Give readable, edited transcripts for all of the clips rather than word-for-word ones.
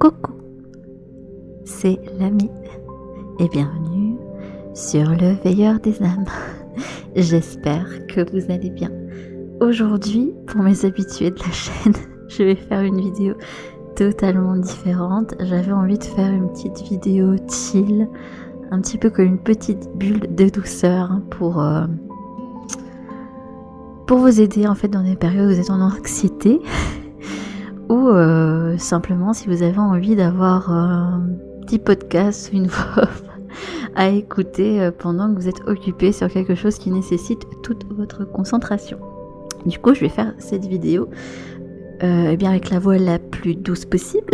Coucou, c'est Lamy et bienvenue sur le Veilleur des âmes. J'espère que vous allez bien. Aujourd'hui, pour mes habitués de la chaîne, je vais faire une vidéo totalement différente. J'avais envie de faire une petite vidéo chill, un petit peu comme une petite bulle de douceur pour vous aider en fait dans des périodes où vous êtes en anxiété ou simplement si vous avez envie d'avoir un petit podcast, une voix à écouter pendant que vous êtes occupé sur quelque chose qui nécessite toute votre concentration. Du coup, je vais faire cette vidéo bien avec la voix la plus douce possible.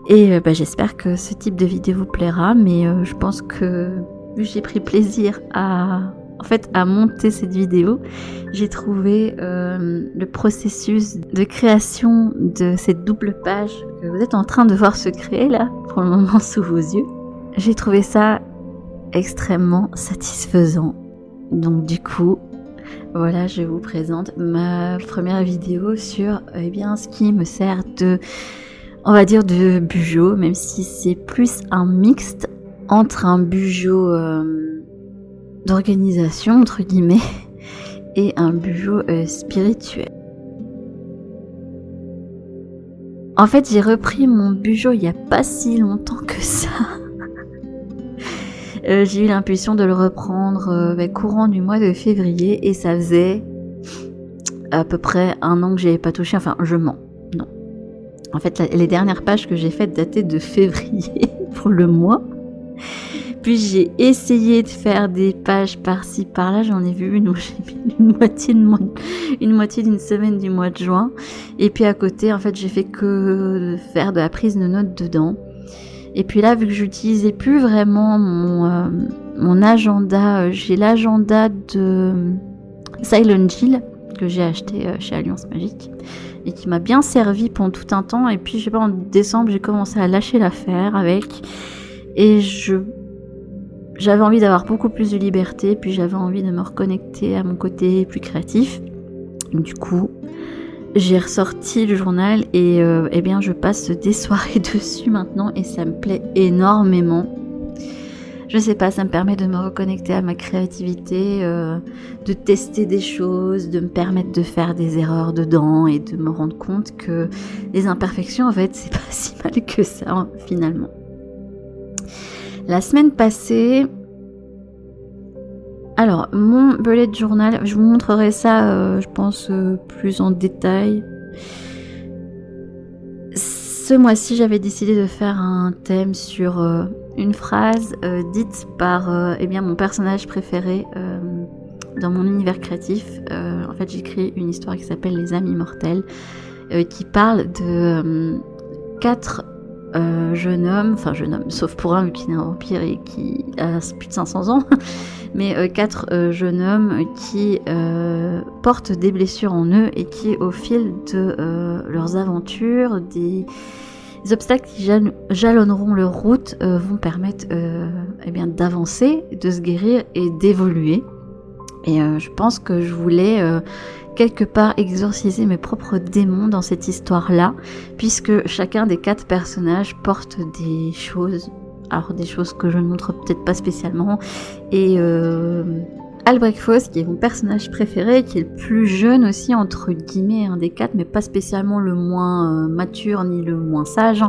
Et j'espère que ce type de vidéo vous plaira, mais je pense que vu que j'ai pris plaisir à monter cette vidéo, j'ai trouvé le processus de création de cette double page que vous êtes en train de voir se créer là, pour le moment sous vos yeux. J'ai trouvé ça extrêmement satisfaisant. Donc du coup, voilà, je vous présente ma première vidéo sur ce qui me sert de, on va dire, de bujo, même si c'est plus un mixte entre un bujo d'organisation entre guillemets et un bujo spirituel. En fait, j'ai repris mon bujo il y a pas si longtemps que ça. J'ai eu l'impulsion de le reprendre courant du mois de février et ça faisait à peu près 1 an que j'y avais pas touché. Enfin, je mens. Non. En fait, les dernières pages que j'ai faites dataient de février pour le mois. Puis j'ai essayé de faire des pages par-ci par-là, j'en ai vu une où j'ai mis une moitié d'une semaine du mois de juin. Et puis à côté, en fait, j'ai fait que faire de la prise de notes dedans. Et puis là, vu que j'utilisais plus vraiment mon agenda, j'ai l'agenda de Silent Jill que j'ai acheté chez Alliance Magique et qui m'a bien servi pendant tout un temps. Et puis je sais pas, en décembre, j'ai commencé à lâcher l'affaire avec, et j'avais envie d'avoir beaucoup plus de liberté, puis j'avais envie de me reconnecter à mon côté plus créatif. Du coup, j'ai ressorti le journal et je passe des soirées dessus maintenant et ça me plaît énormément. Je sais pas, ça me permet de me reconnecter à ma créativité, de tester des choses, de me permettre de faire des erreurs dedans et de me rendre compte que les imperfections, en fait, c'est pas si mal que ça, finalement. La semaine passée, alors mon bullet journal, je vous montrerai ça, je pense, plus en détail. Ce mois-ci, j'avais décidé de faire un thème sur une phrase dite par mon personnage préféré dans mon univers créatif. En fait, j'ai créé une histoire qui s'appelle Les âmes immortelles, qui parle de 4 jeune homme, sauf pour un vu qu'il est un vampire et qui a plus de 500 ans, mais 4 jeunes hommes qui portent des blessures en eux et qui, au fil de leurs aventures, des obstacles qui jalonneront leur route, vont permettre d'avancer, de se guérir et d'évoluer. Et je pense que je voulais quelque part exorciser mes propres démons dans cette histoire-là, puisque chacun des 4 personnages porte des choses, alors des choses que je ne montre peut-être pas spécialement, et Albrecht Foss, qui est mon personnage préféré, qui est le plus jeune aussi, entre guillemets, un des 4, mais pas spécialement le moins mature ni le moins sage,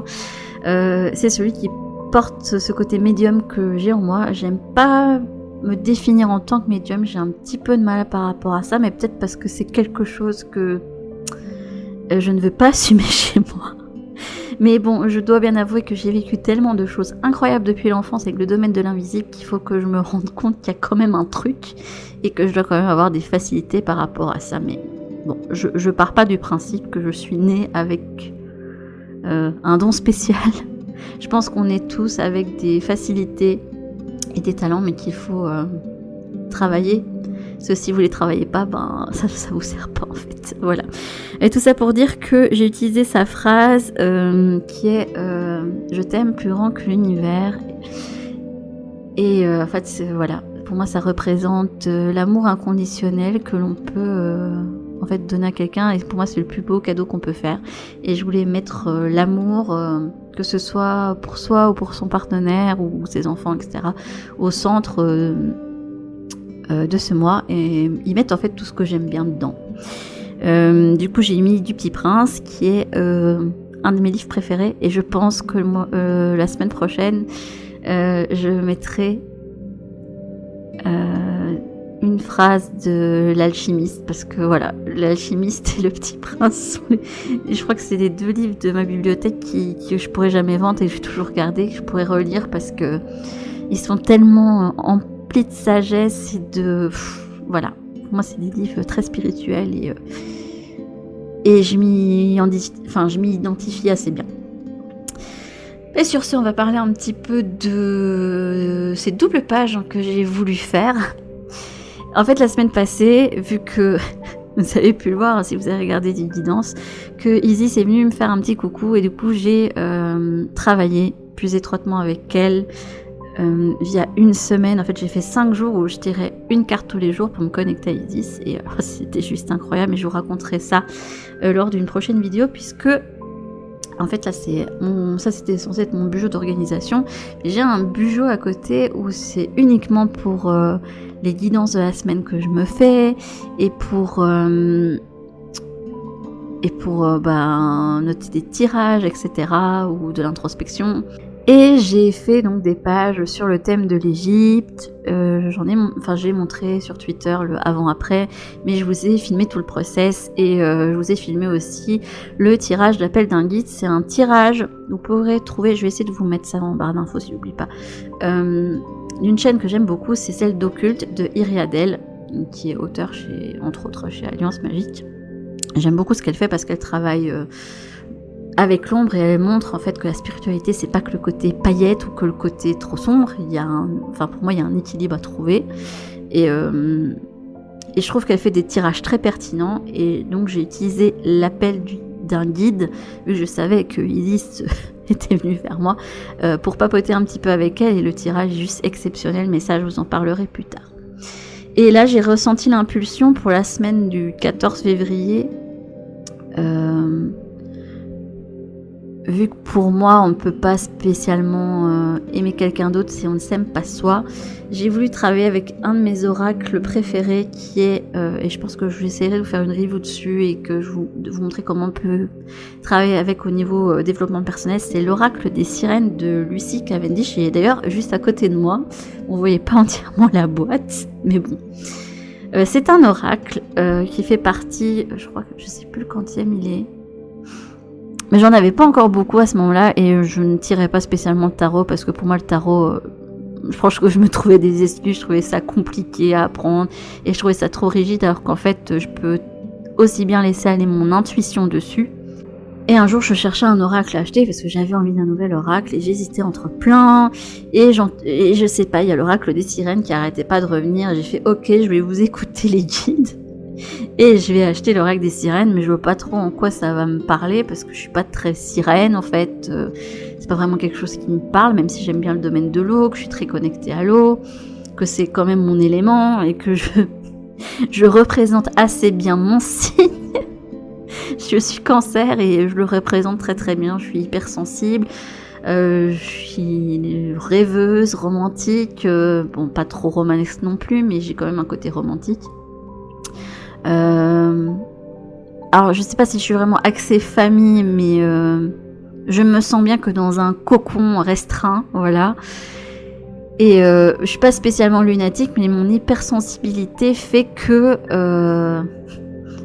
c'est celui qui porte ce côté médium que j'ai en moi. J'aime pas me définir en tant que médium, j'ai un petit peu de mal par rapport à ça, mais peut-être parce que c'est quelque chose que je ne veux pas assumer chez moi. Mais bon, je dois bien avouer que j'ai vécu tellement de choses incroyables depuis l'enfance avec le domaine de l'invisible qu'il faut que je me rende compte qu'il y a quand même un truc et que je dois quand même avoir des facilités par rapport à ça. Mais bon, je pars pas du principe que je suis née avec un don spécial. Je pense qu'on est tous avec des facilités et des talents, mais qu'il faut travailler. Parce que si vous les travaillez pas, ça vous sert pas en fait. Voilà. Et tout ça pour dire que j'ai utilisé sa phrase qui est je t'aime plus grand que l'univers. Et en fait, voilà. Pour moi, ça représente l'amour inconditionnel que l'on peut en fait donner à quelqu'un, et pour moi c'est le plus beau cadeau qu'on peut faire. Et je voulais mettre l'amour, que ce soit pour soi ou pour son partenaire ou ses enfants, etc., au centre de ce mois, et y mettre en fait tout ce que j'aime bien dedans. Du coup j'ai mis Du Petit Prince, qui est un de mes livres préférés, et je pense que la semaine prochaine je mettrai une phrase de l'Alchimiste, parce que voilà, l'Alchimiste et Le Petit Prince je crois que c'est les 2 livres de ma bibliothèque que je pourrais jamais vendre et que je vais toujours garder, que je pourrais relire, parce que ils sont tellement emplis de sagesse et de... voilà, pour moi c'est des livres très spirituels, et je m'y identifie assez bien. Et sur ce, on va parler un petit peu de ces doubles pages que j'ai voulu faire. En fait, la semaine passée, vu que vous avez pu le voir si vous avez regardé des guidances, que Isis est venue me faire un petit coucou, et du coup j'ai travaillé plus étroitement avec elle via une semaine. En fait, j'ai fait 5 jours où je tirais une carte tous les jours pour me connecter à Isis, et c'était juste incroyable, et je vous raconterai ça lors d'une prochaine vidéo, puisque en fait là ça c'était censé être mon bureau d'organisation. J'ai un bureau à côté où c'est uniquement pour les guidances de la semaine que je me fais, et pour noter des tirages, etc., ou de l'introspection. Et j'ai fait donc des pages sur le thème de l'Égypte. J'ai montré sur Twitter le avant-après, mais je vous ai filmé tout le process, et je vous ai filmé aussi le tirage de l'appel d'un guide. C'est un tirage, vous pourrez trouver, je vais essayer de vous mettre ça en barre d'infos si j'oublie pas, d'une chaîne que j'aime beaucoup, c'est celle d'Occulte de Iriadel, qui est auteur entre autres chez Alliance Magique. J'aime beaucoup ce qu'elle fait parce qu'elle travaille avec l'ombre, et elle montre en fait que la spiritualité c'est pas que le côté paillette ou que le côté trop sombre. Pour moi il y a un équilibre à trouver, et je trouve qu'elle fait des tirages très pertinents, et donc j'ai utilisé l'appel d'un guide, vu que je savais que Isis était venue vers moi, pour papoter un petit peu avec elle, et le tirage est juste exceptionnel, mais ça je vous en parlerai plus tard. Et là j'ai ressenti l'impulsion pour la semaine du 14 février, vu que pour moi on ne peut pas spécialement aimer quelqu'un d'autre si on ne s'aime pas soi, j'ai voulu travailler avec un de mes oracles préférés, qui est, et je pense que je vais essayer de vous faire une review dessus, et de vous montrer comment on peut travailler avec au niveau développement personnel. C'est l'oracle des sirènes de Lucy Cavendish, et d'ailleurs juste à côté de moi. On ne voyait pas entièrement la boîte, mais bon. C'est un oracle qui fait partie, je sais plus le quantième il est, mais j'en avais pas encore beaucoup à ce moment-là, et je ne tirais pas spécialement le tarot, parce que pour moi le tarot, franchement je me trouvais des excuses, je trouvais ça compliqué à apprendre, et je trouvais ça trop rigide, alors qu'en fait je peux aussi bien laisser aller mon intuition dessus. Et un jour je cherchais un oracle à acheter, parce que j'avais envie d'un nouvel oracle, et j'hésitais entre plein, et je sais pas, il y a l'oracle des sirènes qui arrêtait pas de revenir, et j'ai fait ok, je vais vous écouter les guides, et je vais acheter l'oracle des sirènes, mais je vois pas trop en quoi ça va me parler, parce que je suis pas très sirène en fait, c'est pas vraiment quelque chose qui me parle, même si j'aime bien le domaine de l'eau, que je suis très connectée à l'eau, que c'est quand même mon élément, et que je représente assez bien mon signe. Je suis Cancer, et je le représente très très bien, je suis hypersensible, je suis rêveuse, romantique, bon pas trop romanesque non plus, mais j'ai quand même un côté romantique. Alors je sais pas si je suis vraiment axée famille, mais je me sens bien que dans un cocon restreint, voilà. Et je suis pas spécialement lunatique, mais mon hypersensibilité fait que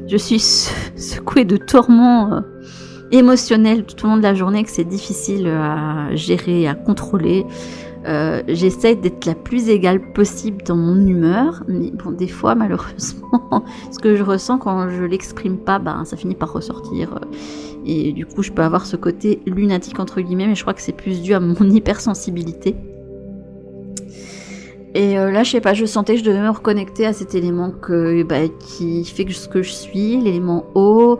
je suis secouée de tourments émotionnels tout au long de la journée, que c'est difficile à gérer, à contrôler. J'essaie d'être la plus égale possible dans mon humeur, mais bon, des fois malheureusement ce que je ressens quand je l'exprime pas, ça finit par ressortir, et du coup je peux avoir ce côté lunatique entre guillemets, mais je crois que c'est plus dû à mon hypersensibilité. Et là je sais pas, je sentais que je devais me reconnecter à cet élément qui fait ce que je suis, l'élément eau.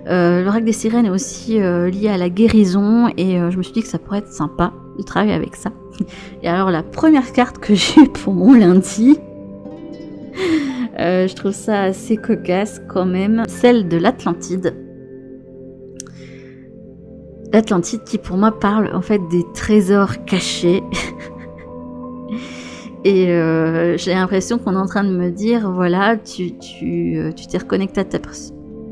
L'oracle des sirènes est aussi lié à la guérison, et je me suis dit que ça pourrait être sympa de travailler avec ça. Et alors la première carte que j'ai eue pour mon lundi, Je trouve ça assez cocasse quand même. Celle de l'Atlantide. L'Atlantide qui pour moi parle en fait des trésors cachés. Et j'ai l'impression qu'on est en train de me dire, voilà, tu t'es reconnecté à ta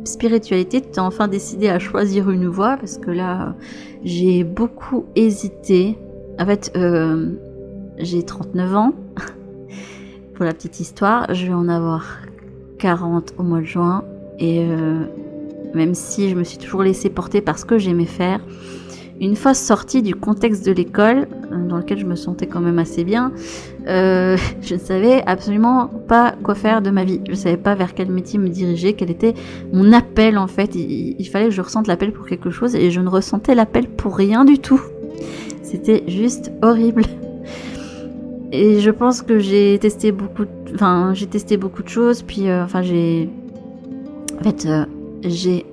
spiritualité, tu as enfin décidé à choisir une voie, parce que là, j'ai beaucoup hésité. En fait, j'ai 39 ans, pour la petite histoire, je vais en avoir 40 au mois de juin, et même si je me suis toujours laissée porter par ce que j'aimais faire, une fois sortie du contexte de l'école, dans lequel je me sentais quand même assez bien, je ne savais absolument pas quoi faire de ma vie. Je ne savais pas vers quel métier me diriger, quel était mon appel en fait. Il fallait que je ressente l'appel pour quelque chose et je ne ressentais l'appel pour rien du tout. C'était juste horrible. Et je pense que j'ai testé beaucoup de choses, puis j'ai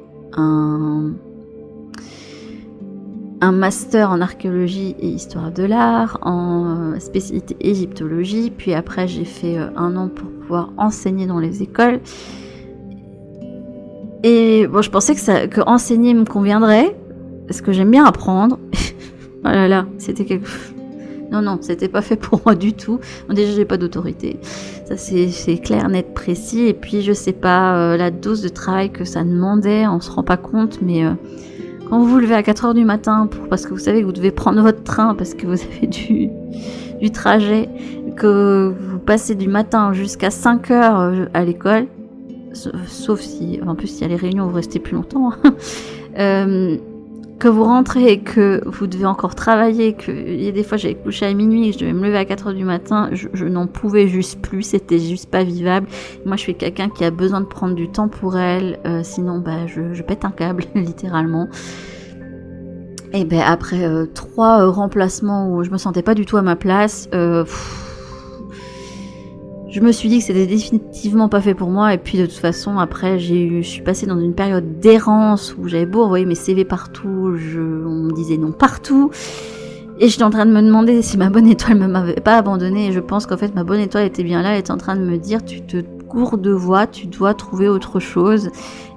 un master en archéologie et histoire de l'art, en spécialité égyptologie, puis après j'ai fait 1 an pour pouvoir enseigner dans les écoles. Et bon, je pensais que enseigner me conviendrait, parce que j'aime bien apprendre. Oh là là, c'était quelque... Non, c'était pas fait pour moi du tout. Bon, déjà, j'ai pas d'autorité. Ça, c'est clair, net, précis. Et puis, je sais pas, la dose de travail que ça demandait, on se rend pas compte, mais... quand vous vous levez à 4h du matin parce que vous savez que vous devez prendre votre train parce que vous avez du trajet, que vous passez du matin jusqu'à 5h à l'école, sauf si, en plus, il y a les réunions, vous restez plus longtemps, que vous rentrez et que vous devez encore travailler, il y a des fois j'avais couché à minuit et je devais me lever à 4h du matin, je n'en pouvais juste plus, c'était juste pas vivable. Moi je suis quelqu'un qui a besoin de prendre du temps pour elle, sinon je pète un câble littéralement. Et après 3 remplacements où je me sentais pas du tout à ma place, je me suis dit que c'était définitivement pas fait pour moi, et puis de toute façon après je suis passée dans une période d'errance où j'avais beau envoyer mes CV partout, on me disait non partout, et j'étais en train de me demander si ma bonne étoile ne m'avait pas abandonnée, et je pense qu'en fait ma bonne étoile était bien là, elle était en train de me dire tu te cours de voie, tu dois trouver autre chose,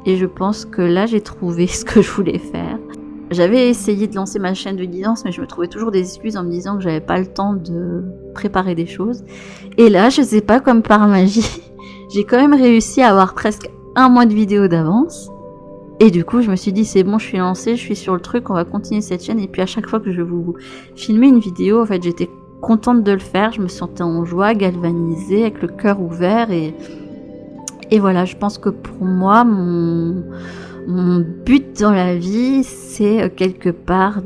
et je pense que là j'ai trouvé ce que je voulais faire. J'avais essayé de lancer ma chaîne de guidance, mais je me trouvais toujours des excuses en me disant que j'avais pas le temps de préparer des choses. Et là, je sais pas, comme par magie, j'ai quand même réussi à avoir presque 1 mois de vidéo d'avance. Et du coup, je me suis dit, c'est bon, je suis lancée, je suis sur le truc, on va continuer cette chaîne. Et puis à chaque fois que je vais vous filmer une vidéo, en fait, j'étais contente de le faire. Je me sentais en joie, galvanisée, avec le cœur ouvert. Et voilà, je pense que pour moi, mon but dans la vie, c'est quelque part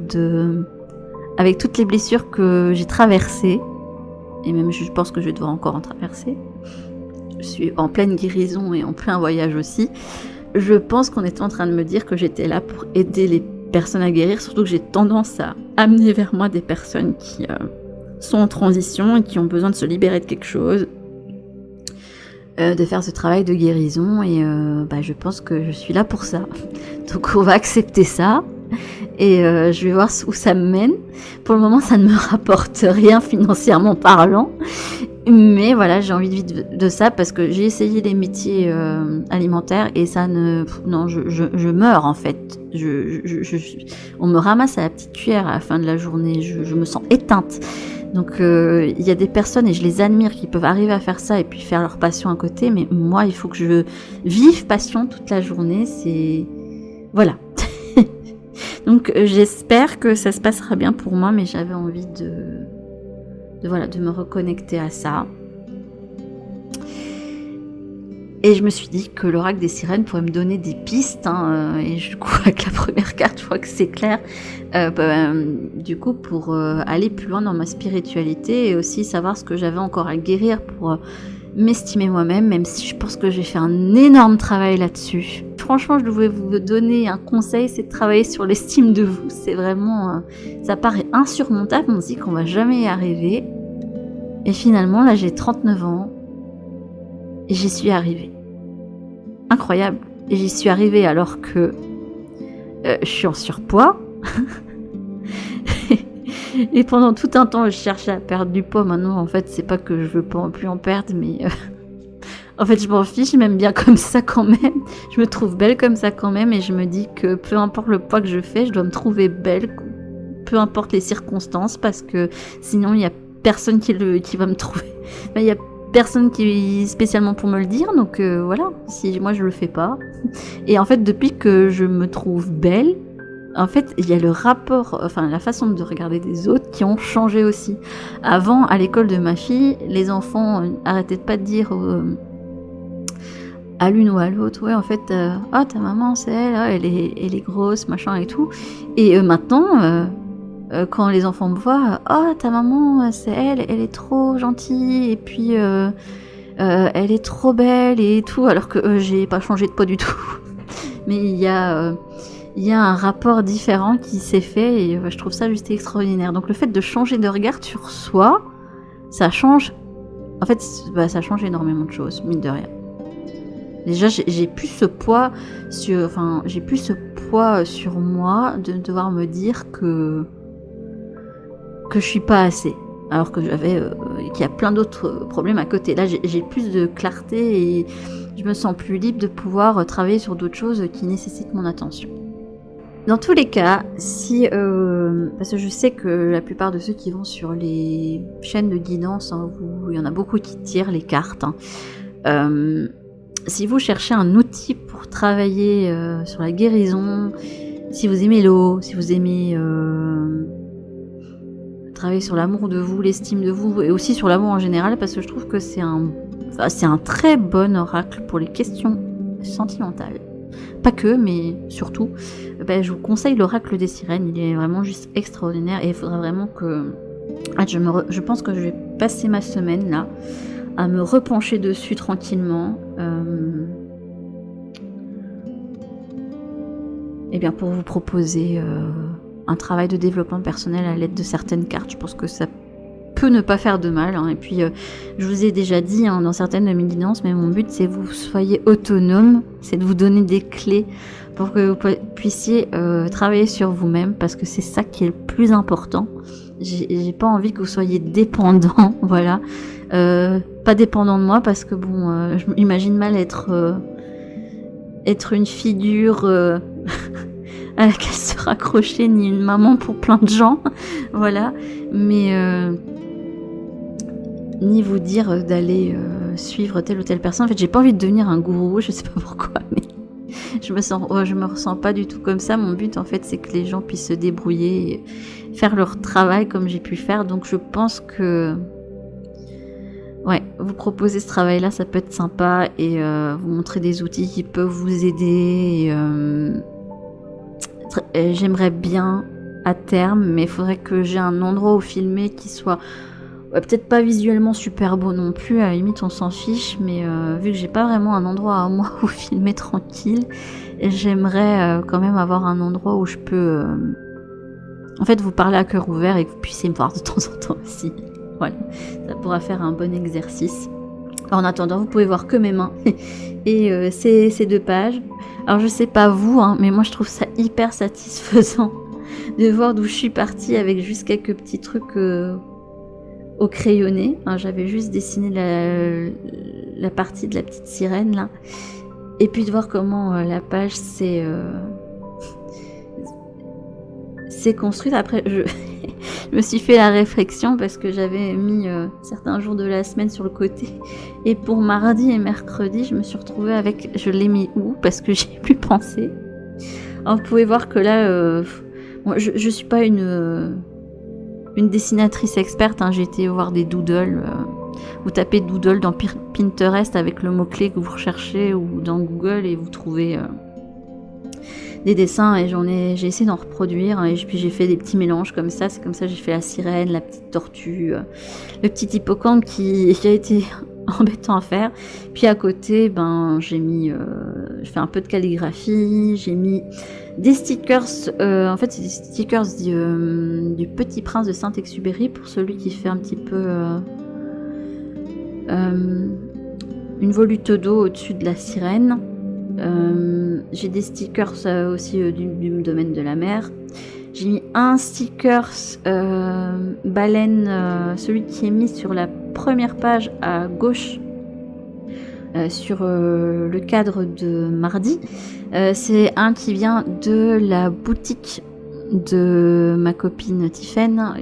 avec toutes les blessures que j'ai traversées, et même je pense que je vais devoir encore en traverser, je suis en pleine guérison et en plein voyage aussi, je pense qu'on était en train de me dire que j'étais là pour aider les personnes à guérir, surtout que j'ai tendance à amener vers moi des personnes qui sont en transition et qui ont besoin de se libérer de quelque chose, de faire ce travail de guérison, et je pense que je suis là pour ça. Donc on va accepter ça, et je vais voir où ça me mène. Pour le moment, ça ne me rapporte rien financièrement parlant, mais voilà, j'ai envie de vivre de ça, parce que j'ai essayé les métiers alimentaires et ça ne... Non, je meurs en fait. On me ramasse à la petite cuillère à la fin de la journée, je me sens éteinte. Donc il y a des personnes, et je les admire, qui peuvent arriver à faire ça et puis faire leur passion à côté, mais moi il faut que je vive passion toute la journée, c'est... Voilà. Donc j'espère que ça se passera bien pour moi, mais j'avais envie de me reconnecter à ça. Et je me suis dit que l'oracle des sirènes pourrait me donner des pistes, et du coup avec la première carte, je crois que c'est clair, du coup pour aller plus loin dans ma spiritualité, et aussi savoir ce que j'avais encore à guérir pour m'estimer moi-même, même si je pense que j'ai fait un énorme travail là-dessus. Franchement, je devais vous donner un conseil, c'est de travailler sur l'estime de vous. C'est vraiment... ça paraît insurmontable, on se dit qu'on va jamais y arriver. Et finalement, là j'ai 39 ans, et j'y suis arrivée. Incroyable. Et j'y suis arrivée alors que je suis en surpoids. Et pendant tout un temps, je cherchais à perdre du poids. Maintenant, en fait, c'est pas que je veux pas plus en perdre, mais En fait, je m'en fiche, je m'aime bien comme ça quand même. Je me trouve belle comme ça quand même et je me dis que peu importe le poids que je fais, je dois me trouver belle, peu importe les circonstances, parce que sinon, il y a personne qui va me trouver. Enfin, il y a personne qui spécialement pour me le dire, donc voilà, si moi je le fais pas. Et en fait, depuis que je me trouve belle, en fait, il y a le rapport, enfin la façon de regarder des autres qui ont changé aussi. Avant, à l'école de ma fille, les enfants arrêtaient pas de dire à l'une ou à l'autre, ouais, en fait, ah, ta maman, c'est elle, ah, elle est grosse, machin et tout. Et maintenant, quand les enfants me voient, ah, ta maman, c'est elle est trop gentille, et puis elle est trop belle et tout, alors que j'ai pas changé de poids du tout. Mais il y a un rapport différent qui s'est fait et je trouve ça juste extraordinaire. Donc le fait de changer de regard sur soi, ça change. En fait, ça change énormément de choses, mine de rien. Déjà, j'ai plus ce poids sur, sur moi de devoir me dire que je suis pas assez. Alors que qu'il y a plein d'autres problèmes à côté. Là, j'ai plus de clarté et je me sens plus libre de pouvoir travailler sur d'autres choses qui nécessitent mon attention. Dans tous les cas, parce que je sais que la plupart de ceux qui vont sur les chaînes de guidance, hein, il y en a beaucoup qui tirent les cartes. Si vous cherchez un outil pour travailler sur la guérison, si vous aimez l'eau, si vous aimez travailler sur l'amour de vous, l'estime de vous, et aussi sur l'amour en général, parce que je trouve que c'est un très bon oracle pour les questions sentimentales. Pas que, mais surtout, je vous conseille l'oracle des sirènes. Il est vraiment juste extraordinaire et il faudra vraiment que... Je pense que je vais passer ma semaine là à me repencher dessus tranquillement. Et bien pour vous proposer un travail de développement personnel à l'aide de certaines cartes. Je pense que ça peut ne pas faire de mal. Hein. Et puis, je vous ai déjà dit dans certaines de mes guidances, mais mon but, c'est que vous soyez autonome, c'est de vous donner des clés pour que vous puissiez travailler sur vous-même, parce que c'est ça qui est le plus important. J'ai pas envie que vous soyez dépendant, voilà. Pas dépendant de moi, parce que bon, je m'imagine mal être une figure à laquelle se raccrocher, ni une maman pour plein de gens, voilà. Mais ni vous dire d'aller suivre telle ou telle personne. En fait, j'ai pas envie de devenir un gourou, je sais pas pourquoi, mais je me ressens pas du tout comme ça. Mon but, en fait, c'est que les gens puissent se débrouiller et faire leur travail comme j'ai pu faire. Donc, je pense que vous proposer ce travail-là, ça peut être sympa, et vous montrer des outils qui peuvent vous aider. J'aimerais bien à terme, mais il faudrait que j'ai un endroit où filmer qui soit peut-être pas visuellement super beau non plus, à la limite on s'en fiche, mais vu que j'ai pas vraiment un endroit à moi où filmer tranquille, j'aimerais quand même avoir un endroit où je peux en fait vous parler à cœur ouvert et que vous puissiez me voir de temps en temps aussi. Voilà, ça pourra faire un bon exercice. En attendant, vous pouvez voir que mes mains et ces 2 pages. Alors je sais pas vous, hein, mais moi je trouve ça hyper satisfaisant de voir d'où je suis partie avec juste quelques petits trucs au crayonné. Hein, j'avais juste dessiné la partie de la petite sirène là, et puis de voir comment la page s'est construite. Après, je me suis fait la réflexion parce que j'avais mis certains jours de la semaine sur le côté, et pour mardi et mercredi, je me suis retrouvée avec... Je l'ai mis où? Parce que j'ai plus pensé. Alors, vous pouvez voir que là, bon, je suis pas une dessinatrice experte, hein. J'ai été voir des doodles. Vous tapez doodle dans Pinterest avec le mot-clé que vous recherchez, ou dans Google, et vous trouvez des dessins, et j'ai essayé d'en reproduire, et puis j'ai fait des petits mélanges comme ça. C'est comme ça que j'ai fait la sirène, la petite tortue, le petit hippocampe qui a été embêtant à faire. Puis à côté, j'ai fait un peu de calligraphie, j'ai mis des stickers, en fait c'est des stickers du Petit Prince de Saint-Exupéry, pour celui qui fait un petit peu une volute d'eau au-dessus de la sirène. J'ai des stickers aussi du domaine de la mer. J'ai mis un sticker baleine, celui qui est mis sur la première page à gauche sur le cadre de mardi. C'est un qui vient de la boutique de ma copine Tiffaine,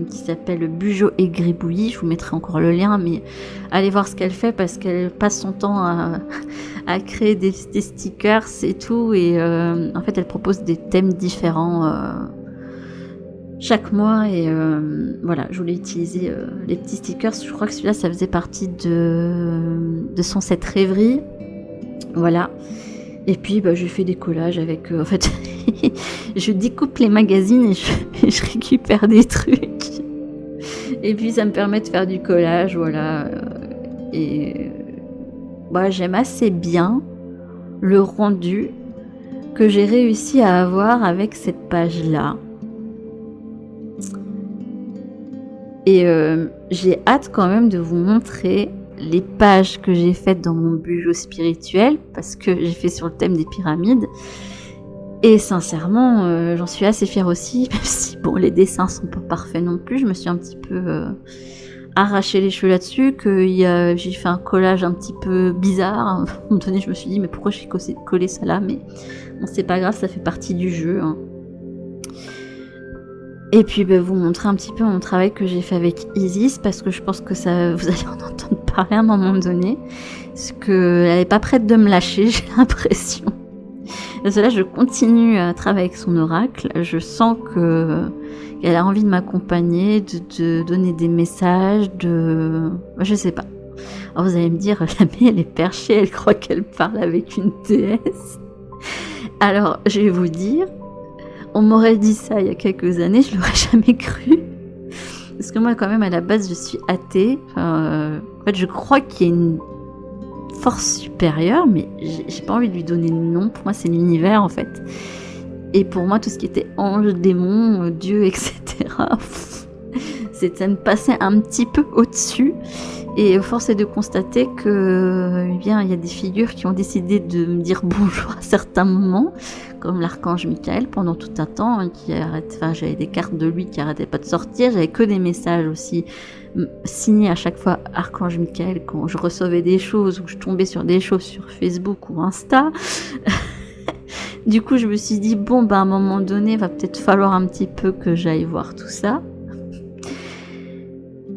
qui s'appelle Bugeaud et Gribouillis. Je vous mettrai encore le lien, mais allez voir ce qu'elle fait parce qu'elle passe son temps à créer des stickers et tout. Et en fait, elle propose des thèmes différents chaque mois. Et voilà, je voulais utiliser les petits stickers. Je crois que celui-là, ça faisait partie de son set rêverie. Voilà. Et puis je fais des collages avec... en fait, je découpe les magazines et je récupère des trucs. Et puis ça me permet de faire du collage, voilà. Et j'aime assez bien le rendu que j'ai réussi à avoir avec cette page-là. Et j'ai hâte quand même de vous montrer les pages que j'ai faites dans mon Bugeaud spirituel, parce que j'ai fait sur le thème des pyramides. Et sincèrement, j'en suis assez fière aussi, même si les dessins sont pas parfaits non plus. Je me suis un petit peu arraché les cheveux là-dessus, j'ai fait un collage un petit peu bizarre. À un moment donné, je me suis dit, mais pourquoi j'ai collé ça là? Mais bon, c'est pas grave, ça fait partie du jeu, hein. Et puis vous montrer un petit peu mon travail que j'ai fait avec Isis, parce que je pense que ça, vous allez en entendre parler à un moment donné, parce qu'elle n'est pas prête de me lâcher, j'ai l'impression. Parce que là, je continue à travailler avec son oracle, je sens qu'elle a envie de m'accompagner, de donner des messages, je sais pas. Alors vous allez me dire, jamais elle est perchée, elle croit qu'elle parle avec une déesse. Alors, je vais vous dire, on m'aurait dit ça il y a quelques années, je l'aurais jamais cru. Parce que moi, quand même, à la base, je suis athée. En fait, je crois qu'il y a une force supérieure, mais j'ai pas envie de lui donner de nom. Pour moi, c'est l'univers, en fait. Et pour moi, tout ce qui était ange, démon, Dieu, etc., ça me passait un petit peu au-dessus. Et force est de constater que, il y a des figures qui ont décidé de me dire bonjour à certains moments, comme l'archange Michael pendant tout un temps, j'avais des cartes de lui qui arrêtaient pas de sortir, j'avais que des messages aussi signés à chaque fois archange Michael quand je recevais des choses ou je tombais sur des choses sur Facebook ou Insta. Du coup, je me suis dit, à un moment donné, va peut-être falloir un petit peu que j'aille voir tout ça.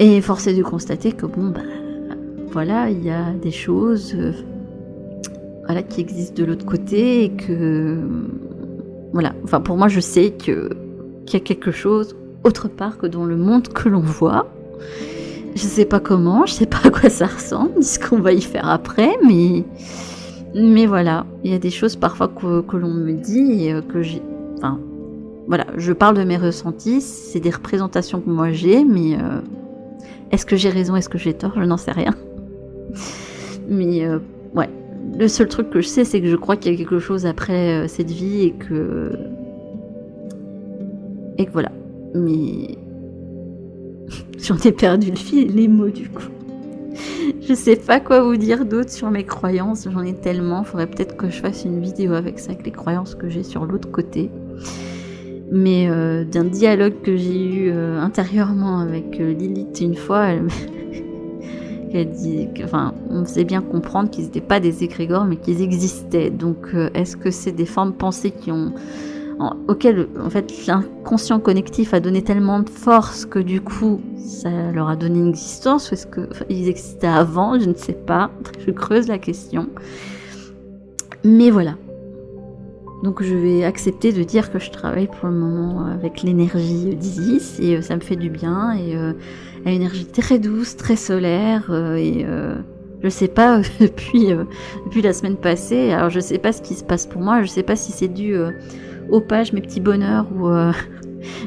Et force est de constater que voilà, il y a des choses qui existent de l'autre côté et que voilà, enfin pour moi je sais qu'il y a quelque chose autre part que dans le monde que l'on voit. Je sais pas comment, je sais pas à quoi ça ressemble, ni ce qu'on va y faire après, mais voilà, il y a des choses parfois que l'on me dit et que j'ai... Enfin, voilà, je parle de mes ressentis, c'est des représentations que moi j'ai, mais est-ce que j'ai raison, est-ce que j'ai tort, je n'en sais rien. Mais ouais, le seul truc que je sais, c'est que je crois qu'il y a quelque chose après cette vie et que voilà. Mais j'en ai perdu le fil, les mots du coup. Je sais pas quoi vous dire d'autre sur mes croyances, j'en ai tellement, faudrait peut-être que je fasse une vidéo avec ça, avec les croyances que j'ai sur l'autre côté. Mais d'un dialogue que j'ai eu intérieurement avec Lilith une fois, elle dit, on faisait bien comprendre qu'ils n'étaient pas des égrégores, mais qu'ils existaient. Donc, est-ce que c'est des formes pensées auxquelles, en fait, l'inconscient connectif a donné tellement de force que du coup, ça leur a donné une existence, ou est-ce qu'ils existaient avant? Je ne sais pas. Je creuse la question. Mais voilà. Donc je vais accepter de dire que je travaille pour le moment avec l'énergie d'Isis et ça me fait du bien et elle a une énergie très douce, très solaire et je sais pas depuis la semaine passée, alors je sais pas ce qui se passe pour moi, je sais pas si c'est dû aux pages, mes petits bonheurs où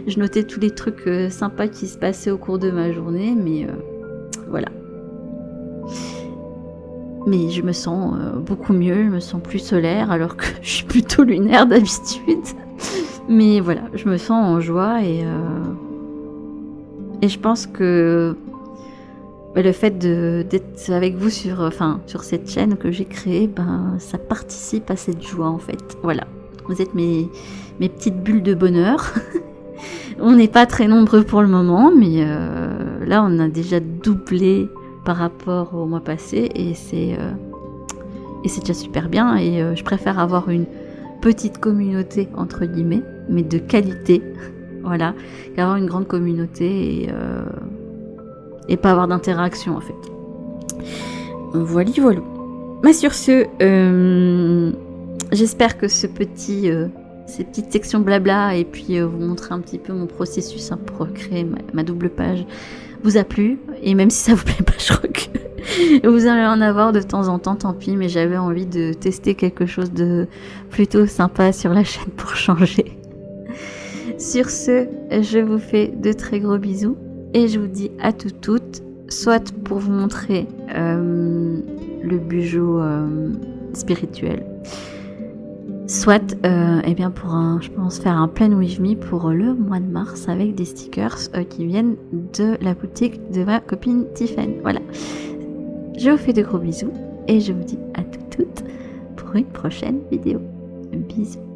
je notais tous les trucs sympas qui se passaient au cours de ma journée, mais voilà. Mais je me sens beaucoup mieux, je me sens plus solaire alors que je suis plutôt lunaire d'habitude. Mais voilà, je me sens en joie et je pense que le fait d'être avec vous sur cette chaîne que j'ai créée, ça participe à cette joie en fait. Voilà, vous êtes mes petites bulles de bonheur. On n'est pas très nombreux pour le moment, mais là on a déjà doublé par rapport au mois passé et c'est déjà super bien et je préfère avoir une petite communauté entre guillemets mais de qualité voilà qu'avoir une grande communauté et pas avoir d'interaction en fait. Voilà. Mais sur ce j'espère que ces petites sections blabla et puis vous montrer un petit peu mon processus pour créer ma double page vous a plu. Et même si ça vous plaît pas, je crois que vous allez en avoir de temps en temps, tant pis, mais j'avais envie de tester quelque chose de plutôt sympa sur la chaîne pour changer. Sur ce, je vous fais de très gros bisous et je vous dis à toutes, soit pour vous montrer le bijou spirituel, soit pour je pense faire un plan with me pour le mois de mars avec des stickers qui viennent de la boutique de ma copine Tiffany. Voilà. Je vous fais de gros bisous et je vous dis à toutes pour une prochaine vidéo. Bisous.